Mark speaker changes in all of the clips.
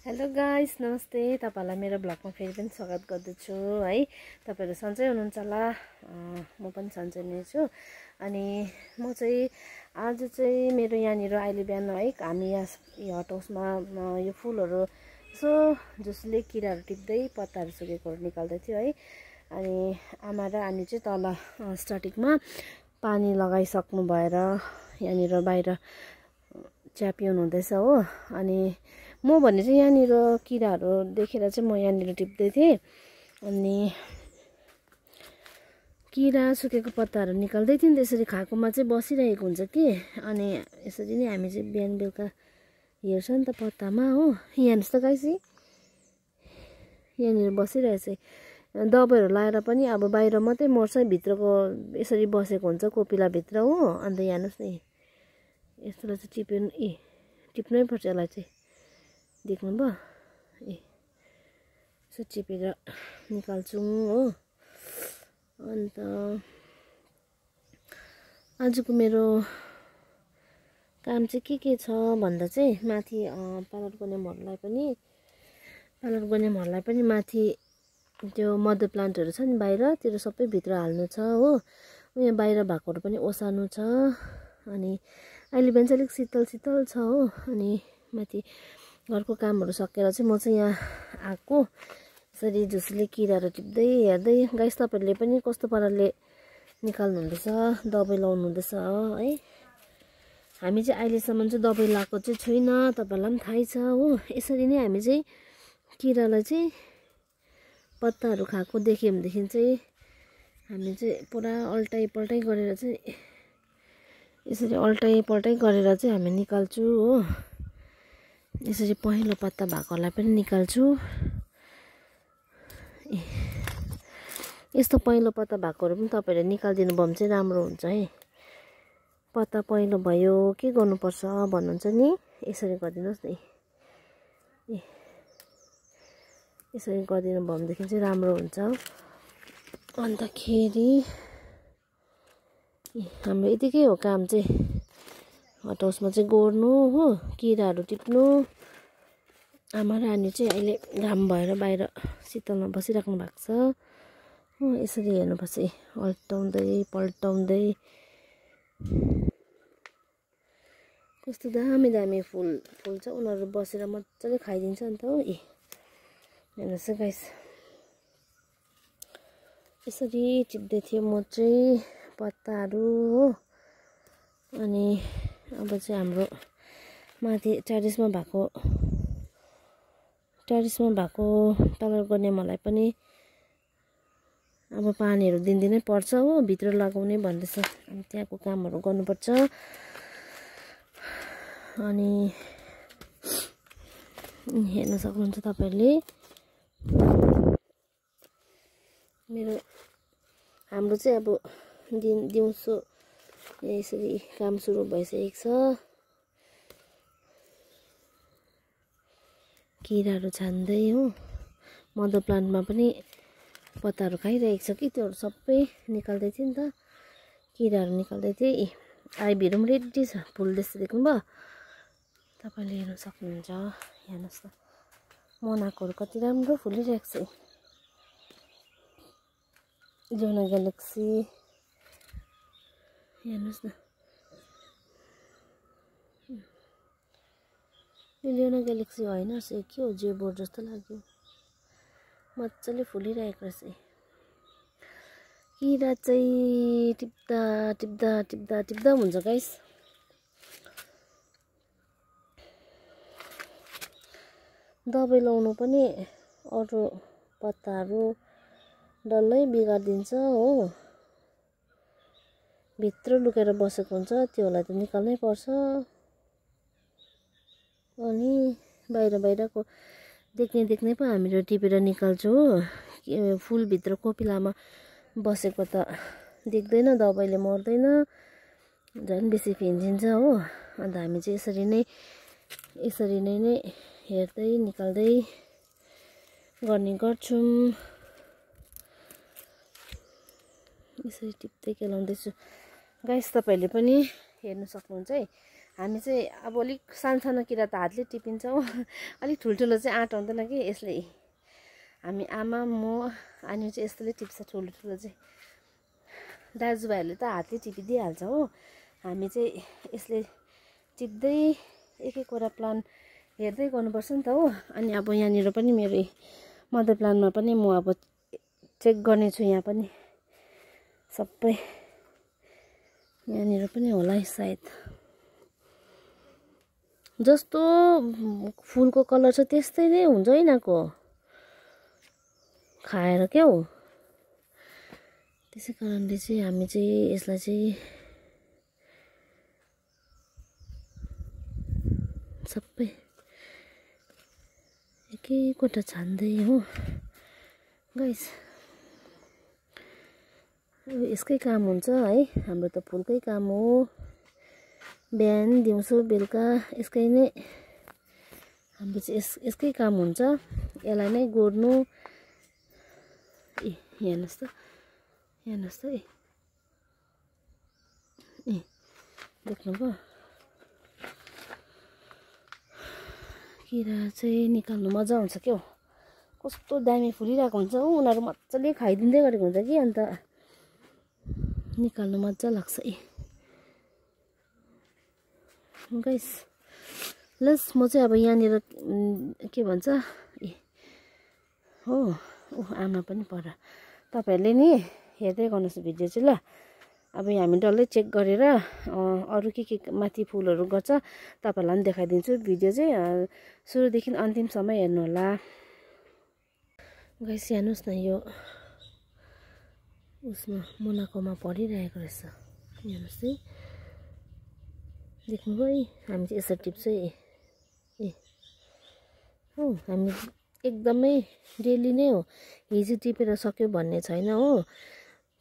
Speaker 1: Hello guys, नमस्ते। तपाईहरुलाई मेरो ब्लगमा फेरि पनि स्वागत गर्दछु है। तपाईहरु सन्चै हुनुहुन्छ होला। म पनि सन्चै नै छु। अनि म चाहिँ आज चाहिँ मेरो यहाँनिर अहिले बिहान है हामी यहाँ हट हाउसमा यो फुलहरु यसो जसले किराहरु टिप्दै पत्ताहरु सुकेकोहरु निकाल्दै थियो है। अनि आमा र अनि चाहिँ तल स्टार्टिङमा पानी लगाइसक्नु भएर यहाँनिर बाहिर चिया पिउनु हुँदैछ हो। अनि म भने चाहिँ यहाँनिर किराहरु देखेर चाहिँ म यहाँनिर टिप्दै थिएँ। अनि किरा सुकेको पत्ताहरु निकाल्दै थिएँ। त्यसरी खाकोमा चाहिँ बसिरहेको हुन्छ कि। अनि यसरी नै हामी चाहिँ बिहान बेलुका हेर्छ नि त पत्तामा हो। यहाँ हेर्नुस् त गाइस, यहाँनिर बसिरहेछ। दबाईहरु लाएर पनि अब बाहिर मात्रै मर्छ, भित्रको यसरी बसेको हुन्छ कोपिला भित्र हो। अन्त यहाँ हेर्नुस् न, यस्तोलाई चाहिँ टिप्नै पर्छ यसलाई चाहिँ। देख्नुभयो यसो टिपेर निकाल्छौँ हो। अन्त आजको मेरो काम चाहिँ के छ भन्दा चाहिँ माथि पार्लर गर्ने पनि माथि त्यो मदर प्लान्टहरु छ नि बाहिर, त्यो सबै भित्र हाल्नु छ हो। यहाँ बाहिर भएकोहरु पनि ओसार्नु छ। अनि अहिले बिहान चाहिँ अलिक शीतल छ हो। अनि माथि घरको कामहरु सकेर चाहिँ म चाहिँ यहाँ आएको। यसरी झुसले किराहरु टिप्दै हेर्दै। गाइस, तपाईहरुले पनि कस्तो पाराले निकाल्नु हुँदैछ, दबाई लाउनु हुँदैछ है। हामी चाहिँ अहिलेसम्म चाहिँ दबाई लाएको चाहिँ छैन, तपाईहरुलाई पनि थाहै छ हो। यसरी नै हामी चाहिँ किरालाई चाहिँ पत्ताहरु खाएको देख्यो भनेदेखि चाहिँ हामी चाहिँ पुरा अल्टाइ पल्टाइ गरेर चाहिँ यसरी अल्टाइ पल्टाइ गरेर चाहिँ हामी निकाल्छु हो। यसरी पहेँलो पत्ता भएकोलाई पनि निकाल्छु। यस्तो पहेँलो पत्ता भएकोहरु पनि तपाईहरुले निकाल्दिनु भयो भने चाहिँ राम्रो हुन्छ है। पत्ता पहेँलो भयो के गर्नुपर्छ भन्नुहुन्छ नि, यसरी गरिदिनुहोस् नि। यसरी गरिदिनु भयो भनेदेखि चाहिँ राम्रो हुन्छ। अन्तखेरि हाम्रो यतिकै हो काम चाहिँ। हट हाउसमा चाहिँ गोड्नु हो, किराहरु टिप्नु। आमा र आनी चाहिँ अहिले घाम भएर बाहिर शीतलमा बसिराख्नु भएको छ हो। यसरी हेर्नुपर्छ, अल्टाउँदै पल्टाउँदै। कस्तो दामी फुल छ। उनीहरु बसेर मजाले खाइदिन्छ नि त हो। हेर्नुहोस् गाइस, यसरी टिप्दै थिएँ म चाहिँ पत्ताहरु हो। अनि अब चाहिँ हाम्रो माथि टेरेसमा भएको पार्लर गर्ने मलाई पनि अब पानीहरु दिनदिनै पर्छ हो। भित्र लगाउने भन्दैछ, अनि त्यहाँको कामहरु गर्नुपर्छ। अनि हेर्न सक्नुहुन्छ तपाईहरुले हाम्रो चाहिँ अब दिउँसो यसरी काम सुरु भइसकेको छ। किराहरु छान्दै हो। मदर प्लान्टमा पनि पत्ताहरु खाइरहेको छ कि, त्योहरु सबै निकाल्दै थिएँ नि त। किराहरु निकाल्दै थिएँ। आइभीहरु पनि रेडी छ, फुल्दैछ, देख्नुभयो? तपाईले हेर्न सक्नुहुन्छ। हेर्नुहोस् त, मोनाकोहरु कति राम्रो फुलिरहेको छ। जोना ग्यालेक्सी हेर्नुहोस् न, यो लियोना ग्यालेक्सी होइन रहेछ, के हो, जे बोर्ड जस्तो लाग्यो। मजाले फुलिरहेको रहेछ। किरा चाहिँ टिप्दा हुन्छ गाइस। दबाई लाउनु पनि अरू पत्ताहरु डल्लै बिगारिदिन्छ हो। भित्र लुकेर बसेको हुन्छ, त्योलाई त निकाल्नै पर्छ। अनि बाहिरको देख्ने पो हामीले टिपेर निकाल्छु हो। फुल भित्र कोपिलामा बसेको त देख्दैन, दबाईले मर्दैन, झन् बेसी फिन्जिन्छ हो। अन्त हामी चाहिँ यसरी नै हेर्दै निकाल्दै गर्ने गर्छौँ। यसरी टिप्दै केलाउँदैछु। गाइस, तपाईहरुले पनि हेर्न सक्नुहुन्छ है। हामी चाहिँ अब अलिक सानो किरा त हातले टिपिन्छौँ, अलिक ठुल्ठुलो चाहिँ आँट आउँदैन कि, यसले हामी आमा म अनि चाहिँ यस्तोले टिप्छ। ठुल्ठुलो चाहिँ दाजुभाइहरूले त हातले टिपिदिइहाल्छ हो, हामी चाहिँ यसले टिप्दै एक एकवटा प्लान्ट हेर्दै गर्नुपर्छ नि त हो। अनि अब यहाँनिर पनि मेरो मदर प्लान्टमा पनि म अब चेक गर्नेछु, यहाँ पनि सबै यहाँनिर पनि होला है सायद। जस्तो फुलको कलर छ त्यस्तै नै हुन्छ यिनीहरूको खाएर क्या हो। त्यसै कारणले चाहिँ हामी चाहिँ यसलाई चाहिँ सबै एक एकवटा छान्दै हो गाइस। अब यसकै काम हुन्छ है, हाम्रो त फुलकै काम हो। बिहान दिउँसो बेलुका यसकै नै हाम्रो चाहिँ यसकै काम हुन्छ। यसलाई नै गोड्नु। हेर्नुहोस् त, हेर्नुहोस् त देख्नुभयो, किरा चाहिँ निकाल्नु मजा आउँछ क्या हो। कस्तो दामी फुलिरहेको हुन्छ हो, उनीहरू मजाले खाइदिँदै गरेको हुन्छ कि, अन्त निकाल्नु मजा लाग्छ गाइस। लस म चाहिँ अब यहाँनिर के भन्छ हो, आमा पनि पर तपाईँहरूले नि हेर्दै गर्नुहोस् भिडियो चाहिँ ल। अब हामी डल्लै चेक गरेर अरू के माथि फुलहरू गर्छ तपाईँहरूलाई पनि देखाइदिन्छु। भिडियो चाहिँ सुरुदेखि अन्तिमसम्म हेर्नु होला गाइस। हेर्नुहोस् न, यो उसमा मुनाकोमा परिरहेको रहेछ, हेर्नुहोस् है, देख्नुभयो है। हामी चाहिँ यसरी टिप्छ हो, हामी एकदमै डेली नै हो। हिजो टिपेर सक्यो भन्ने छैन हो,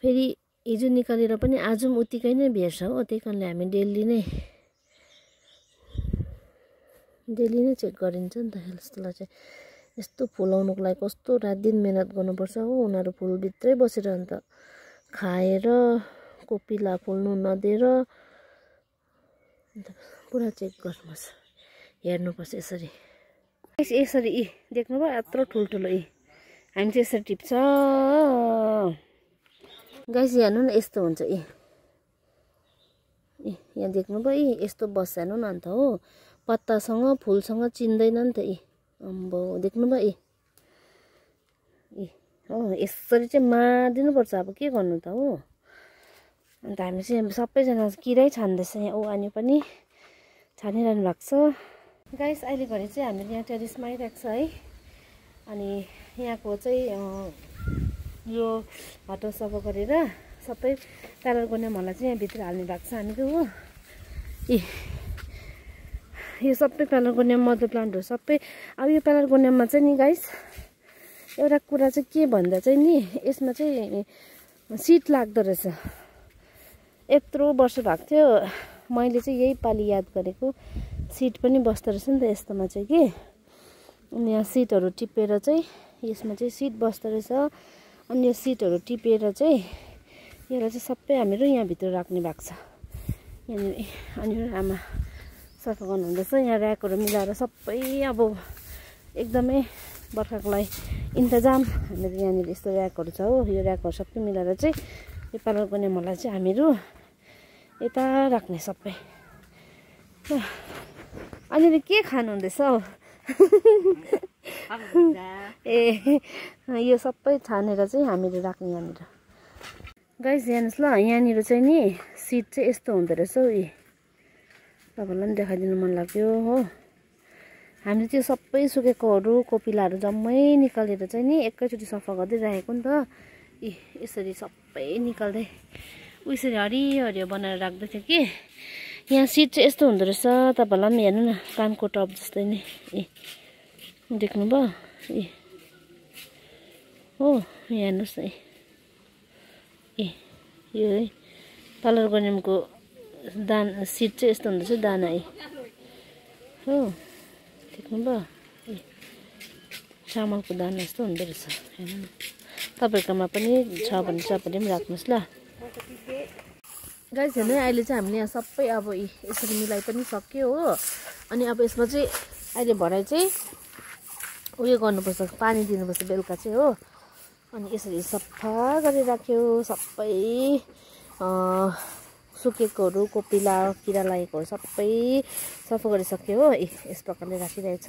Speaker 1: फेरि हिजो निकालेर पनि आज पनि उत्तिकै नै भेट्छ हो। त्यही कारणले हामी डेली नै चेक गरिन्छ नि त। यस्तोलाई चाहिँ यस्तो फुलाउनुको लागि कस्तो रात दिन मेहनत गर्नुपर्छ हो। उनीहरू फुलभित्रै बसेर अन्त खाएर कोपिला फुल्नु नदिएर अन्त पुरा चेक गर्नुपर्छ, हेर्नुपर्छ यसरी यसरी। देख्नुभयो यत्रो ठुल्ठुलो हामी चाहिँ यसरी टिप्छ गाइस। हेर्नु न, यस्तो हुन्छ यहाँ देख्नुभयो यस्तो बस्छ, हेर्नु न अन्त हो। पत्तासँग फुलसँग चिन्दैन नि त अम्बो, देख्नुभयो हो। यसरी चाहिँ मारिदिनुपर्छ, अब के गर्नु त हो। अन्त हामी चाहिँ सबैजना किरै छान्दैछ यहाँ। अनि पनि छानिरहनु भएको छ गाइस। अहिले घरि चाहिँ हामीले यहाँ टेरिसमा आइरहेको छ है। अनि यहाँको चाहिँ यो हटो सफा गरेर सबै प्यारागोनियमहरूलाई चाहिँ यहाँभित्र हाल्ने भएको छ हामीले हो। यो सबै प्यारागोनियम मदर प्लान्टहरू सबै। अब यो प्यारागोनियममा चाहिँ नि गाइस एउटा कुरा चाहिँ के भन्दा चाहिँ नि, यसमा चाहिँ सिड लाग्दो रहेछ। यत्रो वर्ष भएको थियो, मैले चाहिँ यही पालि याद गरेको। सिड पनि बस्दो रहेछ नि त यस्तोमा चाहिँ कि। अनि यहाँ सिडहरू टिपेर चाहिँ यसमा चाहिँ सिड बस्दो रहेछ। अनि यो सिडहरू टिपेर चाहिँ यसलाई चाहिँ सबै हामीहरू यहाँभित्र राख्ने भएको छ यहाँनिर। अनि आमा सफा गर्नुहुँदैछ, यहाँ ऱ्याकहरू मिलाएर सबै। अब एकदमै बर्खाको लागि इन्तजाम हामीहरू यहाँनिर यस्तो ऱ्याकहरू छ हो। यो ऱ्याकहरू सबै मिलाएर चाहिँ यो प्यारागोनियमहरूलाई चाहिँ हामीहरू यता राख्ने सबै। अनि के खानुहुँदैछ हौ? यो सबै छानेर चाहिँ हामीले राख्ने यहाँनिर गाइस। हेर्नुहोस् ल, यहाँनिर चाहिँ नि सिड चाहिँ यस्तो हुँदो रहेछ हौ। तपाईँहरूलाई पनि देखाइदिनु मन लाग्यो हो। हामीले त्यो सबै सुकेकोहरू कोपिलाहरू जम्मै निकालेर चाहिँ नि एकैचोटि सफा गर्दै राखेको नि त। यसरी सबै निकाल्दै उसरी हरियो हरियो बनाएर राख्दै थियो कि। यहाँ सिड चाहिँ यस्तो हुँदो रहेछ, तपाईँहरूलाई पनि हेर्नु न, कानको टप जस्तै नै देख्नुभयो हो। यहाँ हेर्नुहोस् न यो है प्यारागोनियमको दाना। सिड चाहिँ यस्तो हुँदो रहेछ दाना हो, देख्नुभयो चामलको दाना जस्तो हुँदो रहेछ। हेर्नु न, तपाईँहरूकोमा पनि छ भने सबैले पनि राख्नुहोस् ल। गाइस हेर्नु अहिले चाहिँ हामीले यहाँ सबै अब यसरी मिलाइ पनि सक्यो हो। अनि अब यसमा चाहिँ अहिले भरे चाहिँ उयो गर्नुपर्छ, पानी दिनुपर्छ बेलुका चाहिँ हो। अनि यसरी सफा गरेर राख्यो, सबै सुकेकोहरू कोपिला किरा लागेकोहरू सबै सफा गरिसक्यो हो। यस प्रकारले राखिरहेछ।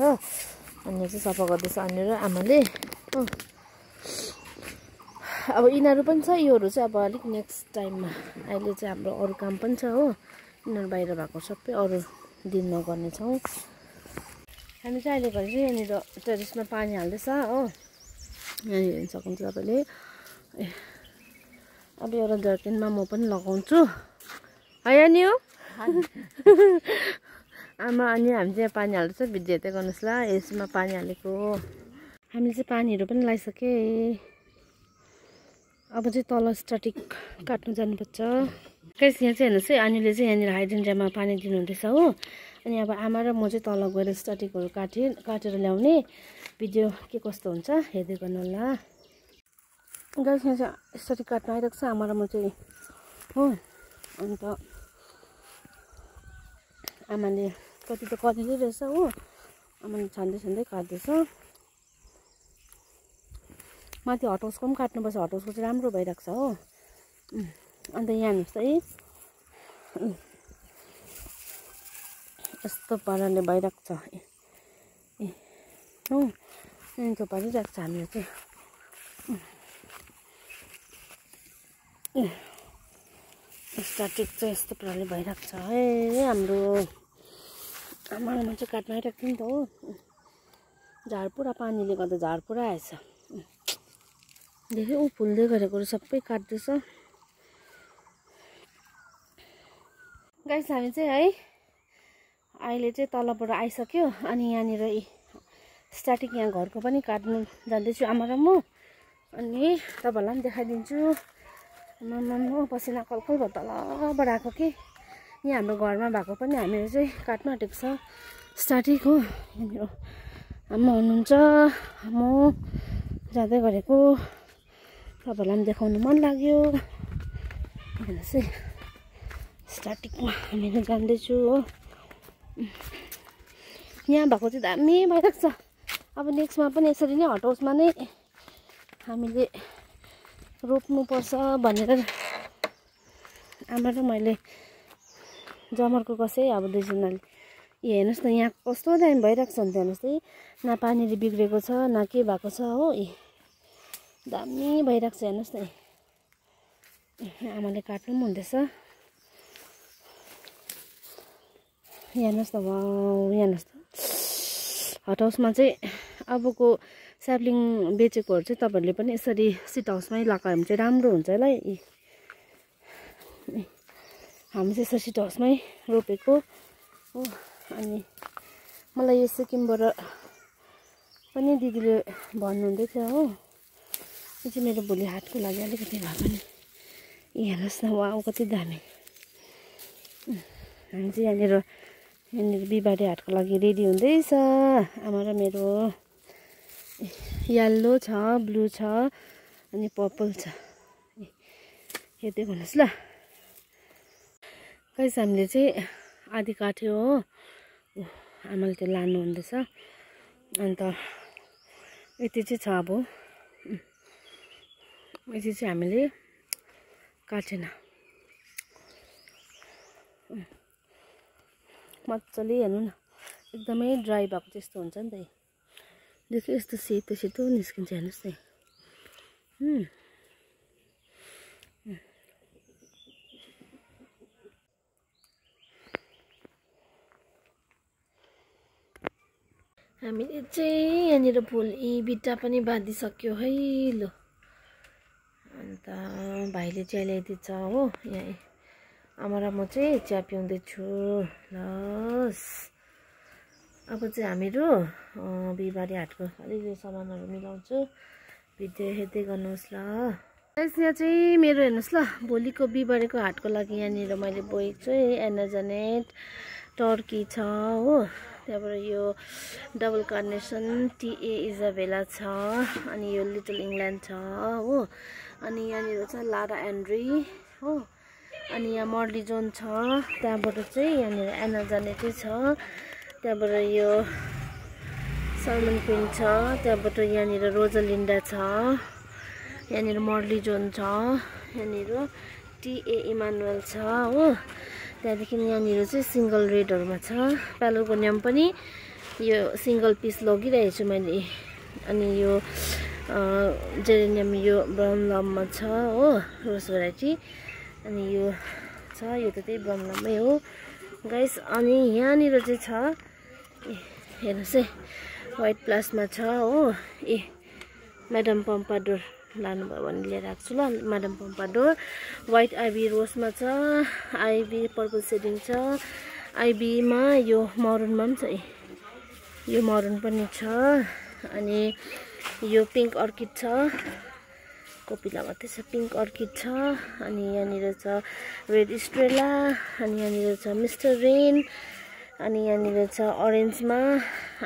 Speaker 1: अनि चाहिँ सफा गर्दैछ अनि र आमाले हो। अब यिनीहरू पनि छ, योहरू चाहिँ अब अलिक नेक्स्ट टाइममा। अहिले चाहिँ हाम्रो अरू काम पनि छ हो, यिनीहरू बाहिर भएको सबै अरू दिनमा गर्नेछौँ। हामी चाहिँ अहिले घरि चाहिँ यहाँनिर टेरेसमा पानी हाल्दैछ हो। यहाँनिर हेर्न सक्नुहुन्छ तपाईँले। अब एउटा जर्किनमा म पनि लगाउँछु है नि हो आमा। अनि हामी चाहिँ पानी हाल्दैछ, भिडियो हेर्दै गर्नुहोस् ल। यसमा पानी हालेको हामीले चाहिँ पानीहरू पनि लगाइसके। अब चाहिँ तल स्टार्टिङ काट्नु जानुपर्छ। गाइस यहाँ चाहिँ हेर्नुहोस् है, आनीले चाहिँ यहाँनिर हाइड्रेन्जामा पानी दिनुहुँदैछ हो। अनि अब आमा र म चाहिँ तल गएर स्टार्टिङहरू काटेर ल्याउने। भिडियो के कस्तो हुन्छ हेर्दै गर्नु होला। गाइस यहाँ चाहिँ स्टार्टिङ काट्नु आइरहेको छ आमा र म चाहिँ हो। अन्त आमाले कति त कतिले रहेछ हो, आमाले छान्दै काट्दैछ। माथि हटहाउसको पनि काट्नुपर्छ, हटहाउसको चाहिँ राम्रो भइरहेको छ हो। अन्त यहाँ हेर्नुहोस् है, यस्तो पाराले भइरहेको छ हो। यस्तो पारिरहेको छ हामीले चाहिँ। स्टार्टिङ चाहिँ यस्तो पाराले भइरहेको छ है हाम्रो। आमामा चाहिँ काट्नु आइरहेको थियो नि त हो। झार पुरा पानीले गर्दा झार पुरा आएछ। देख्यो फुल्दै गरेकोहरू सबै काट्दैछ। गाइस हामी चाहिँ है अहिले चाहिँ तलबाट आइसक्यो। अनि यहाँनिर स्टार्टिङ यहाँ घरको पनि काट्नु जाँदैछु आमा र म। अनि तपाईँहरूलाई पनि देखाइदिन्छु। आमामा पसिना कलकल भयो, तलबाट आएको कि यहाँ हाम्रो घरमा भएको पनि हामीहरू चाहिँ काट्नु आँटेको छ स्टार्टिङ हो। यहाँनिर आमा हुनुहुन्छ, म जाँदै गरेको। तपाईँहरूलाई पनि देखाउनु मन लाग्यो। हेर्नुहोस् है, स्टार्टिङमा हामीहरू जान्दैछु हो। यहाँ भएको चाहिँ दामी भइरहेको छ। अब नेक्स्टमा पनि यसरी नै हटहाउसमा नै हामीले रोप्नुपर्छ भनेर आमा र मैले जमर्को कसै अब दुईजनाले। हेर्नुहोस् न यहाँ कस्तो दामी भइरहेको छ नि त। हेर्नुहोस् है, न पानीले बिग्रेको छ न के भएको छ हो। दामी भइरहेको छ हेर्नुहोस् न। आमाले काट्नु पनि हुँदैछ। हेर्नुहोस् न, हेर्नुहोस् त हटहाउसमा चाहिँ अबको स्याप्लिङ बेचेकोहरू चाहिँ तपाईँहरूले पनि यसरी सिट हाउसमै लगायो भने चाहिँ राम्रो हुन्छ होला है। हामी चाहिँ यसरी सिट हाउसमै रोपेको हो। अनि मलाई यो सिक्किमबाट पनि दिदीले भन्नुहुँदै थियो हो। यो चाहिँ मेरो भोलि हाटको लागि अलिकति भए पनि। हेर्नुहोस् न, वाउ कति दामी। हामी चाहिँ यहाँनिर बिहिबारे हाटको लागि रेडी हुँदैछ आमा र मेरो। येल्लो छ, ब्लू छ अनि पर्पल छ। हेर्दै गर्नुहोस् ल। गाइस हामीले चाहिँ आधी काट्यो हो। आमाले त्यो लानु हुँदैछ। अन्त यति चाहिँ छ अब। यति चाहिँ हामीले काटेन। मजाले हेर्नु न, एकदमै ड्राई भएको जस्तो हुन्छ नि त। देखि यस्तो सेतो सेतो निस्किन्छ हेर्नुहोस् न। हामीले चाहिँ यहाँनिर फुल बिटा पनि बाँधिसक्यो है ल। अन्त भाइले चिया ल्याइदिन्छ हो। यहाँ आमा र म चाहिँ चिया पिउँदैछु। लस अब चाहिँ हामीहरू बिहिबारे हाटको अलिअलि सामानहरू मिलाउँछु। भिडियो हेर्दै गर्नुहोस् ल। यहाँ चाहिँ मेरो हेर्नुहोस् ल, भोलिको बिहिबारेको हाटको लागि यहाँनिर मैले बोकेको छु है। एनाजनेट टर्की छ हो। त्यहाँबाट यो डबल कार्नेसन टिए इजाबेला छ। अनि यो लिटल इङ्ल्यान्ड छ हो। अनि यहाँनिर छ लारा एन्ड्री हो। अनि यहाँ मर्ली जोन छ, त्यहाँबाट चाहिँ यहाँनिर एना जाने चाहिँ छ, त्यहाँबाट यो सलमन क्विन छ, त्यहाँबाट यहाँनिर रोजलिन्डा छ, यहाँनिर मर्ली जोन छ, यहाँनिर टिए इमानुएल छ हो। त्यहाँदेखि यहाँनिर चाहिँ सिङ्गल रेडहरूमा छ, पेलार्गोनियम पनि यो सिङ्गल पिस लगिरहेको छु मैले। अनि यो जेरेनियम यो ब्राउन लममा छ हो, रोज भेराइटी। अनि यो छ, यो त त्यही ब्राउन लममै हो गाइस। अनि यहाँनिर चाहिँ छ, हेर्नुहोस् है, वाइट प्लासमा छ हो। म्याडम पम्पाडोर लानुभयो भने लिएर आएको छु ल। म्याडम पम्पाडोर वाइट आइबी रोजमा छ, आइबी पर्पल सेडिङ छ, आइबीमा यो मरुनमा पनि छ, यो मरुन पनि छ। अनि यो पिङ्क अर्किड छ, कोपिला मात्रै छ, पिङ्क अर्किड छ। अनि यहाँनिर छ रेड स्ट्रेला, अनि यहाँनिर छ मिस्टर रेन, अनि यहाँनिर छ अरेन्जमा,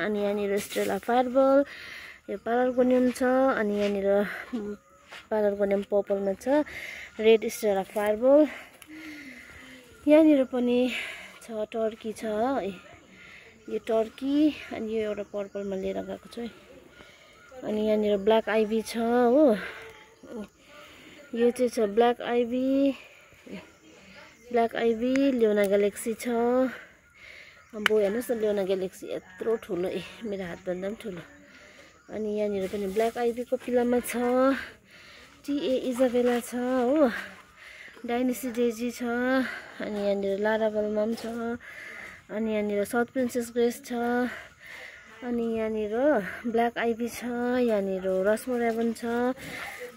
Speaker 1: अनि यहाँनिर स्ट्रेला फायरबल, यो पेलार्गोनियम छ। अनि यहाँनिर पेलार्गोनियम पर्पलमा छ रेड स्ट्रेला फायरबल। यहाँनिर पनि छ टर्की छ, यो टर्की। अनि यो एउटा पर्पलमा लिएर गएको छु है। अनि यहाँनिर ब्ल्याक आइभी छ हो, यो चाहिँ छ ब्ल्याक आइभी, लियोना ग्यालेक्सी छ। अब हेर्नुहोस् न, लियोना ग्यालेक्सी यत्रो ठुलो, मेरो हातभन्दा पनि ठुलो। अनि यहाँनिर पनि ब्ल्याक आइभीको पिलामा छ, टिए इजाबेला छ हो, डाइनेसी डेजी छ। अनि यहाँनिर लाराबलमा पनि छ। अनि यहाँनिर साउथ प्रिन्सेस ग्रेस छ। अनि यहाँनिर ब्ल्याक आइभी छ, यहाँनिर रसमोरेबन छ।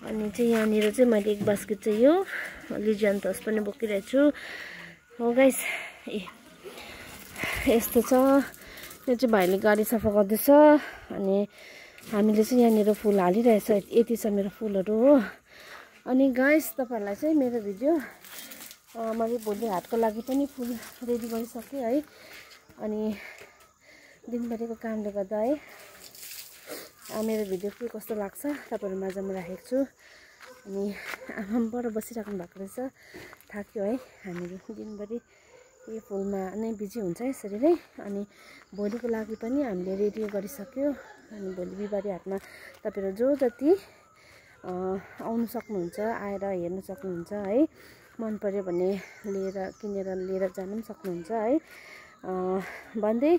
Speaker 1: अनि चाहिँ यहाँनिर चाहिँ मैले एक बास्केट चाहिँ यो लिजियान्थस पनि बोकिरहेको छु हो गाइस। यस्तो छ, यो चाहिँ भाइले गाडी सफा गर्दैछ। अनि हामीले चाहिँ यहाँनिर फुल हालिरहेछ, यति छ मेरो फुलहरू हो। अनि गाइस तपाईँहरूलाई चाहिँ मेरो भिडियो मैले भोलि हाटको लागि पनि फुल रेडी गरिसकेँ है। अनि दिनभरिको कामले गर्दा है मेरो भिडियो के कस्तो लाग्छ तपाईँहरू माझमा राखेको छु। अनि आमाबाट बसिराख्नु भएको रहेछ, थाक्यो है। हामीहरू दिनभरि यो फुलमा नै बिजी हुन्छ यसरी नै। अनि भोलिको लागि पनि हामीले रेडी गरिसक्यो। अनि भोलि बिहिबारे हाटमा तपाईँहरू जो जति आउनु सक्नुहुन्छ, आएर हेर्नु सक्नुहुन्छ है। मन पर्यो भने किनेर लिएर जानु पनि सक्नुहुन्छ है। भन्दै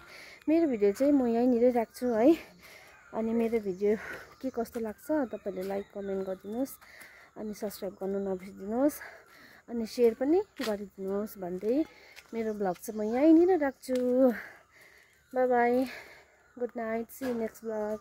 Speaker 1: मेरो भिडियो चाहिँ म यहीँनिरै राख्छु है। अनि मेरो भिडियो के कस्तो लाग्छ तपाईँहरूले लाइक कमेन्ट गरिदिनुहोस्, अनि सब्सक्राइब गर्नु नबिर्सिदिनुहोस्, अनि सेयर पनि गरिदिनुहोस् भन्दै मेरो ब्लग चाहिँ म यहीँनिर राख्छु। Bye bye, good night, see you next blog.